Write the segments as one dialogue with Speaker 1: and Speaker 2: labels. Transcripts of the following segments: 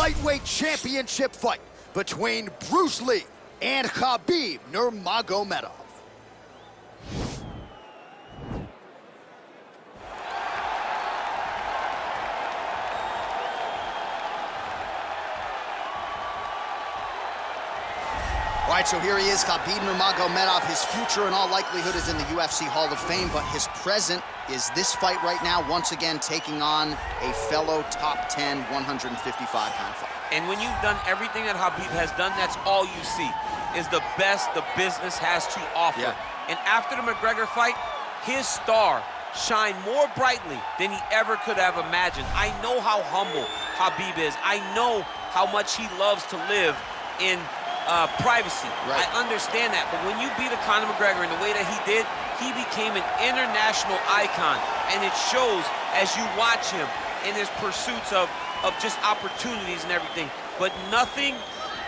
Speaker 1: lightweight championship fight between Bruce Lee and Khabib Nurmagomedov. All right, so here he is, Khabib Nurmagomedov. His future, in all likelihood, is in the UFC Hall of Fame, but his present is this fight right now, once again taking on a fellow top 10, 155-pound fighter.
Speaker 2: And when you've done everything that Khabib has done, that's all you see, is the best the business has to offer.
Speaker 1: Yeah.
Speaker 2: And after the McGregor fight, his star shined more brightly than he ever could have imagined. I know how humble Khabib is. I know how much he loves to live in privacy.
Speaker 1: Right.
Speaker 2: I understand that, but when you beat a Conor McGregor in the way that he did, he became an international icon, and it shows as you watch him in his pursuits of just opportunities and everything. But nothing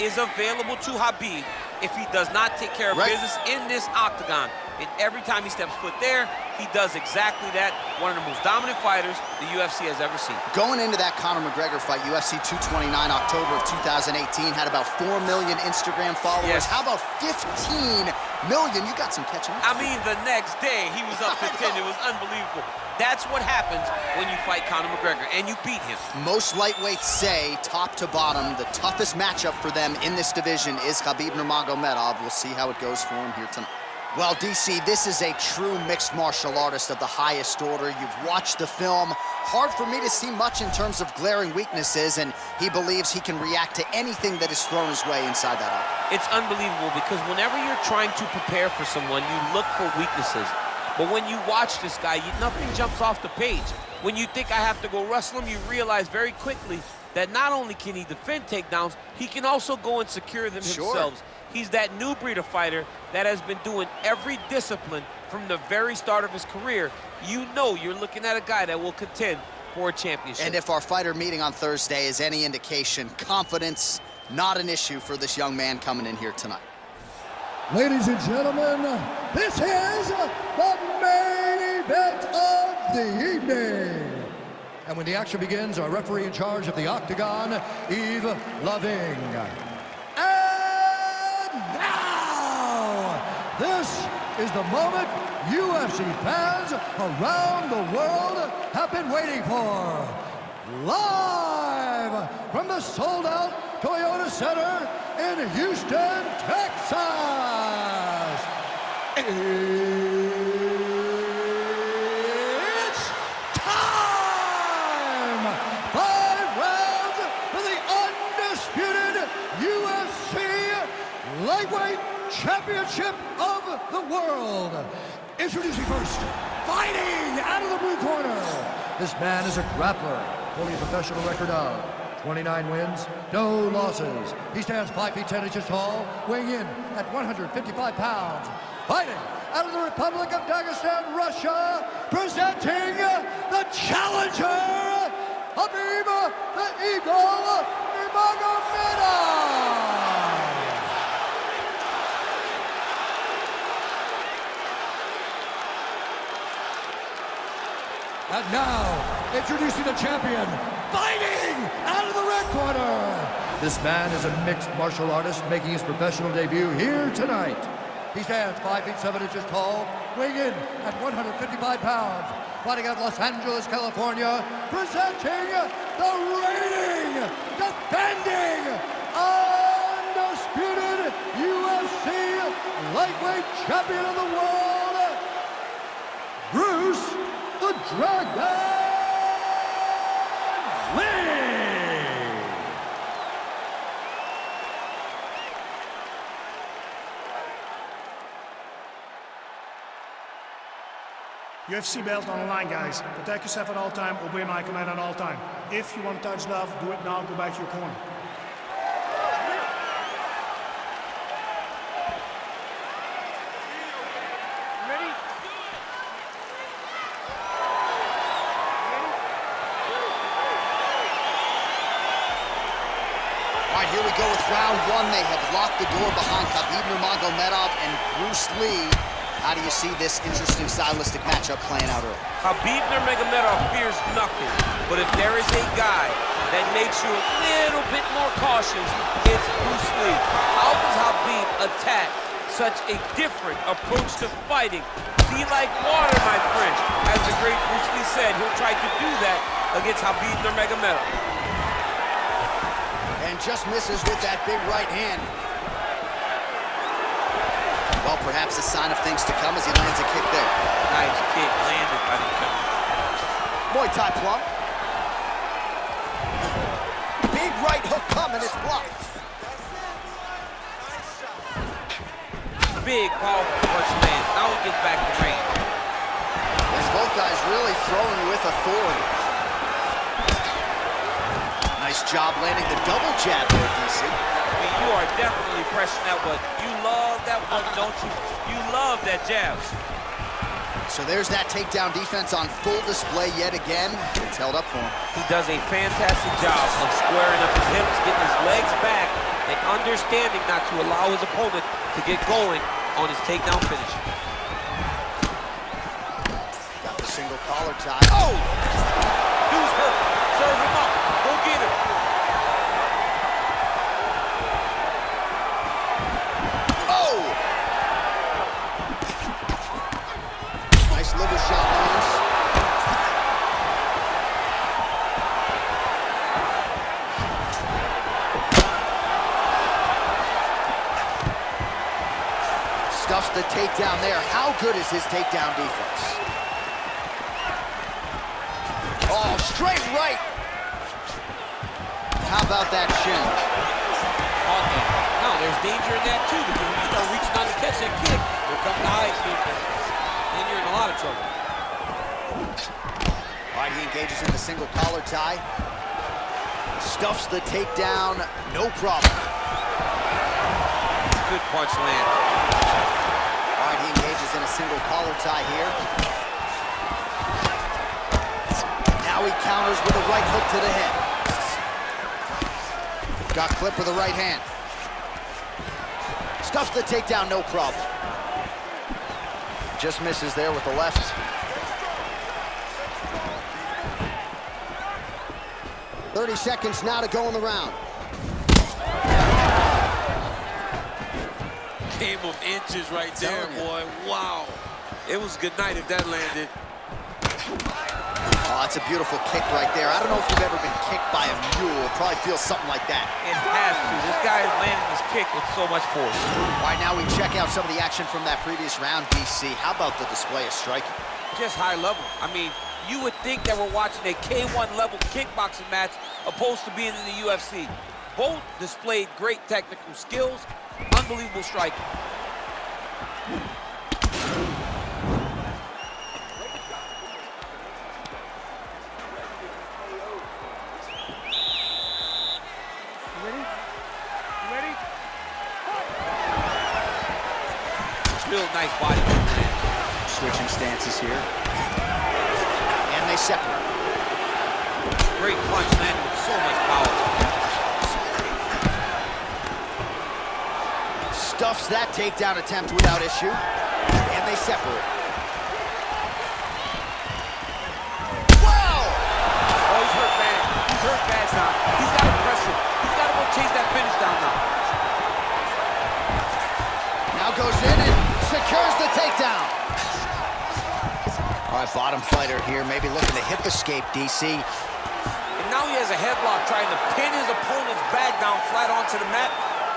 Speaker 2: is available to Khabib if he does not take care of business in this octagon. And every time he steps foot there, he does exactly that. One of the most dominant fighters the UFC has ever seen.
Speaker 1: Going into that Conor McGregor fight, UFC 229, October of 2018, had about 4 million Instagram followers.
Speaker 2: Yes.
Speaker 1: How about 15 million? You got some catching up.
Speaker 2: I mean, the next day, he was up to 10. It was unbelievable. That's what happens when you fight Conor McGregor, and you beat him.
Speaker 1: Most lightweights say, top to bottom, the toughest matchup for them in this division is Khabib Nurmagomedov. We'll see how it goes for him here tonight. Well, DC, this is a true mixed martial artist of the highest order. You've watched the film. Hard for me to see much in terms of glaring weaknesses, and he believes he can react to anything that is thrown his way inside that arc.
Speaker 2: It's unbelievable because whenever you're trying to prepare for someone, you look for weaknesses. But when you watch this guy, nothing jumps off the page. When you think I have to go wrestle him, you realize very quickly that not only can he defend takedowns, he can also go and secure them himself. He's that new breed of fighter that has been doing every discipline from the very start of his career. You know you're looking at a guy that will contend for a championship.
Speaker 1: And if our fighter meeting on Thursday is any indication, confidence not an issue for this young man coming in here tonight.
Speaker 3: Ladies and gentlemen, this is the main event of the evening. And when the action begins, our referee in charge of the Octagon, Yves Loving. This is the moment UFC fans around the world have been waiting for. Live from the sold-out Toyota Center in Houston, Texas. It's time! 5 rounds for the undisputed UFC lightweight championship of the world. Introducing first, fighting out of the blue corner. This man is a grappler, holding a professional record of 29 wins, no losses. He stands 5 feet 10 inches tall, weighing in at 155 pounds. Fighting out of the Republic of Dagestan, Russia, presenting the challenger, Khabib the Eagle Nurmagomedov. And now, introducing the champion, fighting out of the red corner. This man is a mixed martial artist making his professional debut here tonight. He stands 5 feet 7 inches tall, weighing in at 155 pounds. Fighting out of Los Angeles, California, presenting the reigning, defending, undisputed UFC lightweight champion of the world, Bruce the Dragon Lee!
Speaker 4: UFC belt on the line, guys. Protect yourself at all time, obey my command at all time. If you want to touch love, do it now, go back to your corner.
Speaker 1: Here we go with round 1. They have locked the door behind Khabib Nurmagomedov and Bruce Lee. How do you see this interesting stylistic matchup playing out early?
Speaker 2: Khabib Nurmagomedov fears nothing, but if there is a guy that makes you a little bit precautions, it's Bruce Lee. How does Khabib attack such a different approach to fighting? Be like water, my friend. As the great Bruce Lee said, he'll try to do that against Khabib Nurmagomedov.
Speaker 1: And just misses with that big right hand. Well, perhaps a sign of things to come as he lands a kick there.
Speaker 2: Nice kick landed by the coach.
Speaker 1: Muay Thai plum. Big right hook coming, it's blocked.
Speaker 2: Big, powerful punch lands. Now he gets back to range.
Speaker 1: As both guys really throwing with authority. Nice job landing the double jab there, DC.
Speaker 2: I mean, you are definitely pressing that one. You love that one, don't you? You love that jab.
Speaker 1: So there's that takedown defense on full display yet again. It's held up for him.
Speaker 2: He does a fantastic job of squaring up his hips, getting his legs back, and understanding not to allow his opponent to get going on his takedown finish.
Speaker 1: Got the single collar tie. Oh!
Speaker 2: Dude's hurt. Serve him up. Go get him.
Speaker 1: Oh! Nice liver shot lands. Stuffs the takedown there. How good is his takedown defense? Oh, straight right. How about that shin?
Speaker 2: Okay. Now, there's danger in that, too, because when you start reaching on to catch that kick, here comes the high kick, and you're in a lot of trouble.
Speaker 1: All right, he engages in the single collar tie. Stuffs the takedown, no problem.
Speaker 2: Good punch land.
Speaker 1: All right, he engages in a single collar tie here. Now he counters with a right hook to the head. Got clipped with a right hand. Stuffs the takedown, no problem. Just misses there with the left. "30 seconds now to go in the round."
Speaker 2: Game of inches right there, boy. Wow. It was good night if that landed.
Speaker 1: Oh, that's a beautiful kick right there. I don't know if you've ever been kicked by a mule. It probably feels something like that.
Speaker 2: It has to. This guy is landing his kick with so much force.
Speaker 1: All right, now we check out some of the action from that previous round, DC. How about the display of striking?
Speaker 2: Just high level. I mean, you would think that we're watching a K1 level kickboxing match opposed to being in the UFC. Both displayed great technical skills, unbelievable striking. Real nice body.
Speaker 1: Switching stances here. And they separate.
Speaker 2: Great punch landed with so much power.
Speaker 1: Stuffs that takedown attempt without issue. And they separate. Wow!
Speaker 2: Oh, he's hurt bad. He's hurt bad now. He's got to press him. He's got to go chase that finish down now.
Speaker 1: Now goes in and secures the takedown. All right, bottom fighter here, maybe looking to hip escape, DC.
Speaker 2: And now he has a headlock trying to pin his opponent's back down flat onto the mat.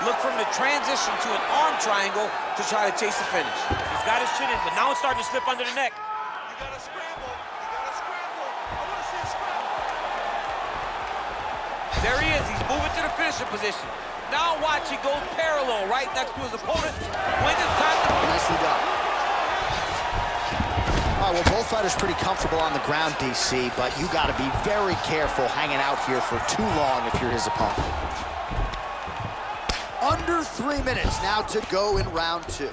Speaker 2: Look for him to transition to an arm triangle to try to chase the finish. He's got his chin in, but now it's starting to slip under the neck.
Speaker 5: You gotta scramble. You gotta scramble. I want to see a scramble.
Speaker 2: There he is. He's moving to the finishing position. Now watch, he goes parallel right next to his opponent. When it's time to...
Speaker 1: Nicely done. All right, well, both fighters pretty comfortable on the ground, DC, but you got to be very careful hanging out here for too long if you're his opponent. Under 3 minutes now to go in round two.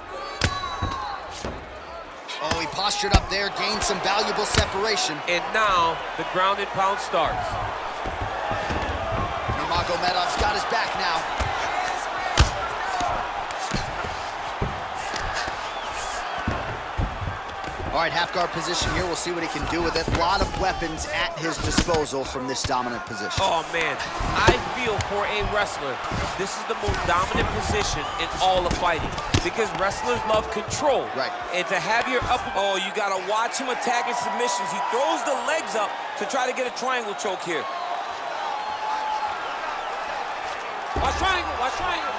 Speaker 1: Oh, he postured up there, gained some valuable separation.
Speaker 2: And now the ground and pound starts.
Speaker 1: Nurmagomedov's got his back now. All All right, half guard position here. We'll see what he can do with it. A lot of weapons at his disposal from this dominant position.
Speaker 2: Oh, man. I feel for a wrestler, this is the most dominant position in all of fighting because wrestlers love control.
Speaker 1: Right.
Speaker 2: And to have your upper... Oh, you got to watch him attacking submissions. He throws the legs up to try to get a triangle choke here. Watch triangle, watch triangle.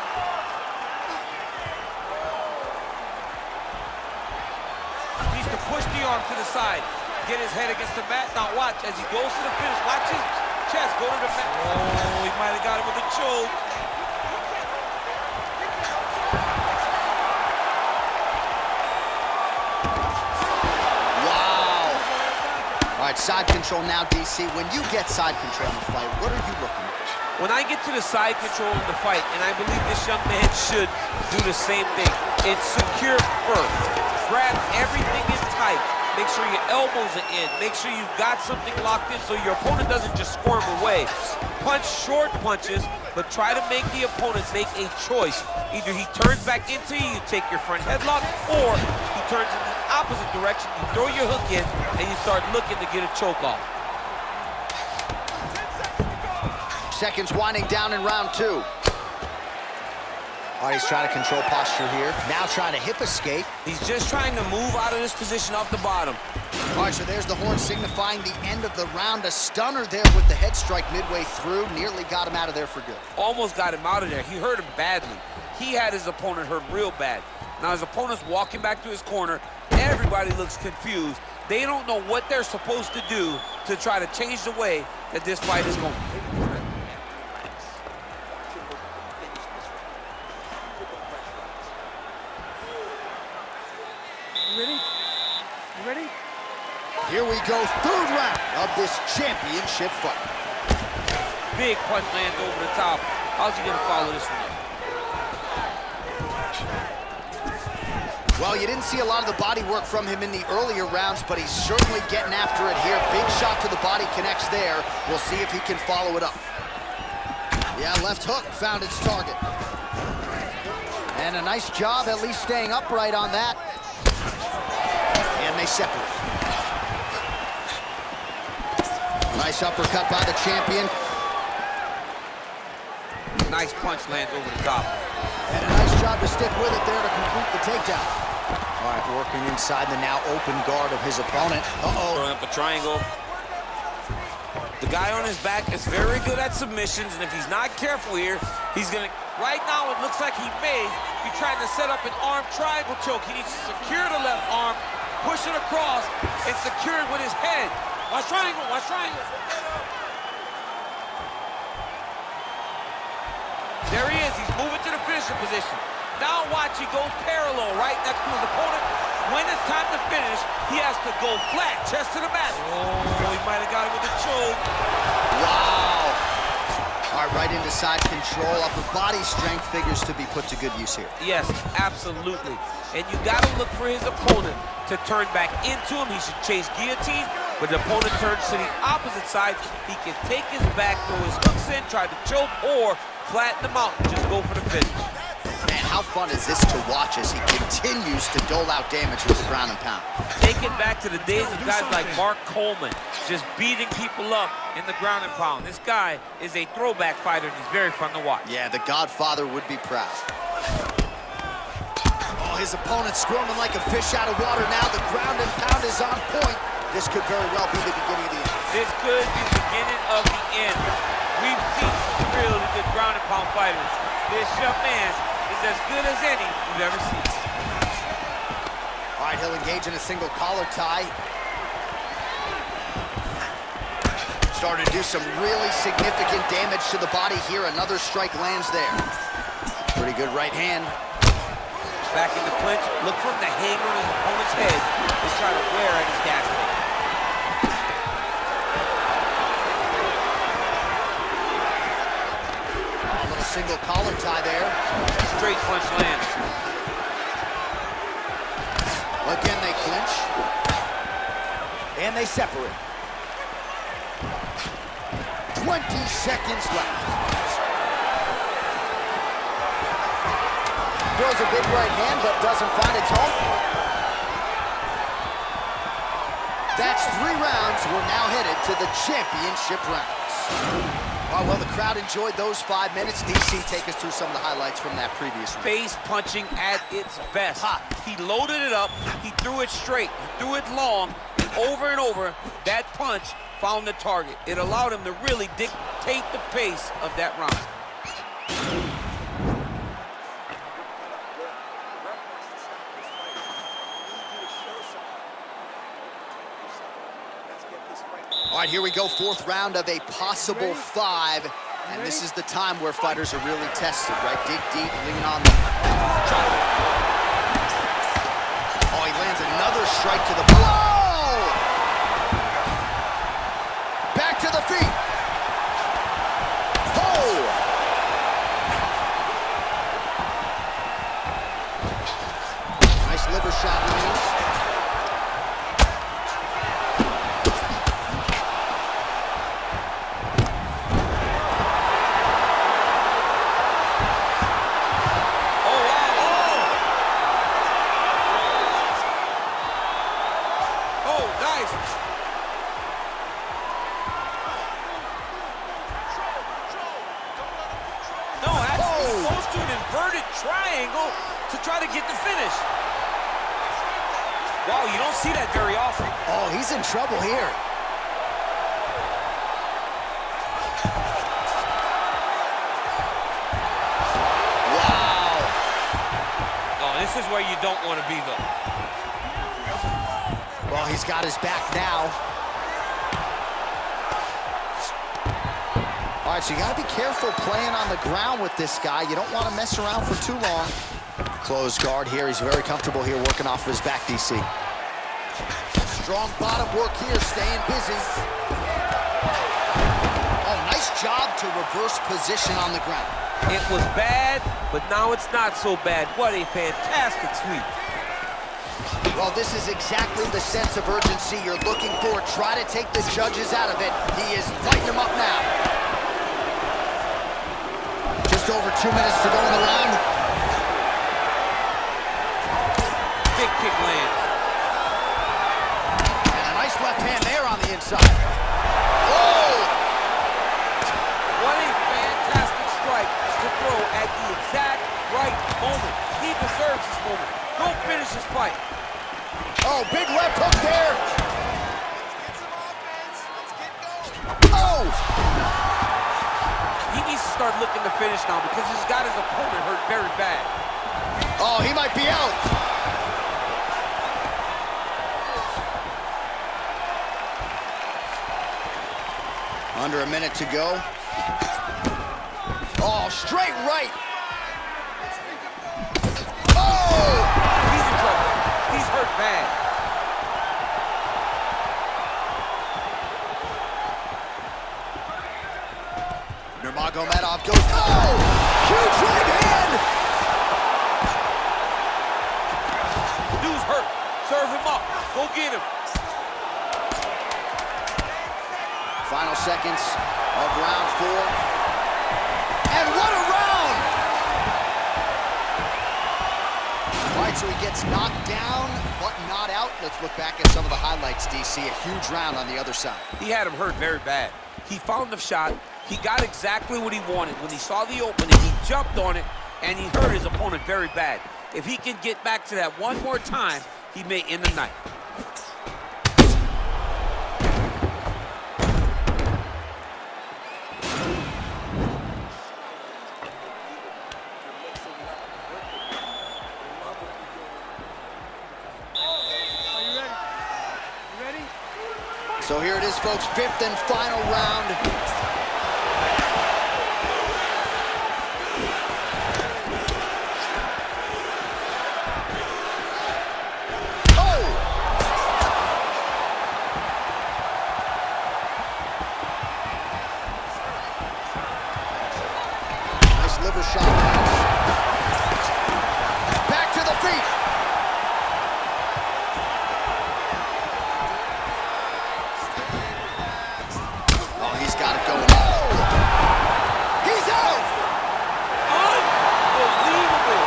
Speaker 2: Needs to push the arm to the side. Get his head against the mat. Now watch as he goes to the finish. Watch his chest go to the mat. Oh, he might have got him with a choke.
Speaker 1: Wow. All right, side control now, DC. When you get side control in the fight, what are you looking at?
Speaker 2: When I get to the side control in the fight, and I believe this young man should do the same thing, it's secure first. Grab everything in tight. Make sure your elbows are in. Make sure you've got something locked in so your opponent doesn't just squirm away. Punch short punches, but try to make the opponent make a choice. Either he turns back into you, you take your front headlock, or he turns in the opposite direction, you throw your hook in, and you start looking to get a choke off.
Speaker 1: Seconds winding down in round 2. All right, he's trying to control posture here. Now trying to hip escape.
Speaker 2: He's just trying to move out of this position off the bottom.
Speaker 1: All right, so there's the horn signifying the end of the round. A stunner there with the head strike midway through. Nearly got him out of there for good.
Speaker 2: Almost got him out of there. He hurt him badly. He had his opponent hurt real bad. Now his opponent's walking back to his corner. Everybody looks confused. They don't know what they're supposed to do to try to change the way that this fight is going.
Speaker 1: Here we go, third round of this championship fight.
Speaker 2: Big punch lands over the top. How's he gonna follow this one up?
Speaker 1: Well, you didn't see a lot of the body work from him in the earlier rounds, but he's certainly getting after it here. Big shot to the body connects there. We'll see if he can follow it up. Yeah, left hook found its target. And a nice job at least staying upright on that. And they separate. Nice uppercut by the champion.
Speaker 2: Nice punch lands over the top.
Speaker 1: And a nice job to stick with it there to complete the takedown. All right, working inside the now open guard of his opponent. Uh-oh.
Speaker 2: Throwing up a triangle. The guy on his back is very good at submissions, and if he's not careful here, he's gonna... Right now, it looks like he may be trying to set up an arm triangle choke. He needs to secure the left arm, push it across, and secure it with his head. Watch triangle, watch triangle. There he is, he's moving to the finisher position. Now watch, he goes parallel right next to his opponent. When it's time to finish, he has to go flat, chest to the mat. Oh, he might have got him with a choke.
Speaker 1: Wow. All right, right into side control. Upper body strength figures to be put to good use here.
Speaker 2: Yes, absolutely. And you gotta look for his opponent to turn back into him. He should chase guillotine. When the opponent turns to the opposite side, he can take his back, throw his hooks in, try to choke, or flatten him out and just go for the finish.
Speaker 1: Man, how fun is this to watch as he continues to dole out damage with the ground and pound?
Speaker 2: Take it back to the days of guys like Mark Coleman, just beating people up in the ground and pound. This guy is a throwback fighter, and he's very fun to watch.
Speaker 1: Yeah, the Godfather would be proud. Oh, his opponent squirming like a fish out of water now. The ground and pound is on point. This could very well be the beginning of the end.
Speaker 2: This could be the beginning of the end. We've seen some really good ground and pound fighters. This young man is as good as any we've ever seen.
Speaker 1: All right, he'll engage in a single collar tie. Starting to do some really significant damage to the body here. Another strike lands there. Pretty good right hand.
Speaker 2: Back in the clinch. Look for him to hang on his opponent's head and try to wear at his gas tank.
Speaker 1: A little single collar tie there.
Speaker 2: Straight punch lands.
Speaker 1: Again, they clinch. And they separate. 20 seconds left. Throws a big right hand, but doesn't find its home. That's 3 rounds. We're now headed to the championship rounds. Oh, well, the crowd enjoyed those 5 minutes. DC, take us through some of the highlights from that previous round.
Speaker 2: Face punching at its best. He loaded it up. He threw it straight. He threw it long. Over and over, that punch found the target. It allowed him to really dictate the pace of that round.
Speaker 1: All right, here we go, 4th round of a possible 5. And this is the time where fighters are really tested, right? Dig deep, lean on them. Oh, he lands another strike to the blow! Back to the feet. Oh! Nice liver shot lands.
Speaker 2: Triangle to try to get the finish. Wow, you don't see that very often.
Speaker 1: Oh, he's in trouble here. Wow.
Speaker 2: Oh, this is where you don't want to be, though.
Speaker 1: Well, he's got his back now. All right, so you got to be careful playing on the ground with this guy. You don't want to mess around for too long. Closed guard here. He's very comfortable here working off of his back, DC. Strong bottom work here, staying busy. Oh, nice job to reverse position on the ground.
Speaker 2: It was bad, but now it's not so bad. What a fantastic sweep.
Speaker 1: Well, this is exactly the sense of urgency you're looking for. Try to take the judges out of it. He is lighting them up now. Just over 2 minutes to go in the round.
Speaker 2: Big kick lands.
Speaker 1: And a nice left hand there on the inside. Oh!
Speaker 2: What a fantastic strike to throw at the exact right moment. He deserves this moment. Go finish this fight.
Speaker 1: Oh, big left hook there. Oh!
Speaker 2: He needs to start looking to finish now because he's got his opponent hurt very bad.
Speaker 1: Oh, he might be out. Under a minute to go. Oh, straight right. Oh!
Speaker 2: He's in trouble. He's hurt bad.
Speaker 1: Nurmagomedov goes, oh! Huge right hand!
Speaker 2: Dude's hurt. Serve him up. Go get him.
Speaker 1: Final seconds of round 4. And what a round! All right, so he gets knocked down, but not out. Let's look back at some of the highlights, DC. A huge round on the other side.
Speaker 2: He had him hurt very bad. He found the shot. He got exactly what he wanted. When he saw the opening, he jumped on it, and he hurt his opponent very bad. If he can get back to that one more time, he may end the night.
Speaker 1: So here it is, folks, 5th and final round. Oh! Nice liver shot. Back to the feet. He's got it going. Oh! He's out!
Speaker 2: Unbelievable.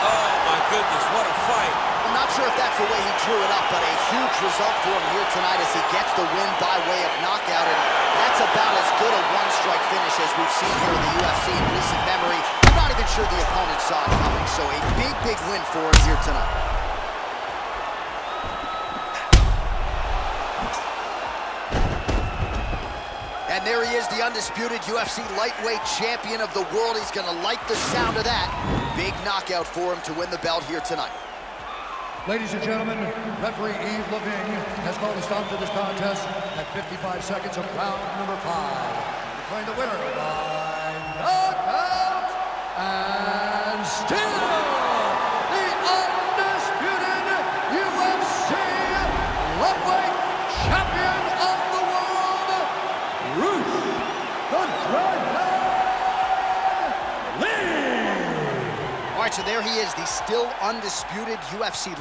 Speaker 2: Oh, my goodness, what a fight.
Speaker 1: I'm not sure if that's the way he drew it up, but a huge result for him here tonight as he gets the win by way of knockout, and that's about as good a one-strike finish as we've seen here in the UFC in recent memory. I'm not even sure the opponent saw it coming, so a big, big win for him here tonight. And there he is, the undisputed UFC lightweight champion of the world. He's gonna like the sound of that. Big knockout for him to win the belt here tonight.
Speaker 3: Ladies and gentlemen, referee Yves Lavigne has called a stop to this contest at 55 seconds of round number 5. Declaring the winner by knockout, and still the undisputed UFC lightweight champion of the world, Bruce the Dragon Lee.
Speaker 1: All right, so there he is, the still undisputed UFC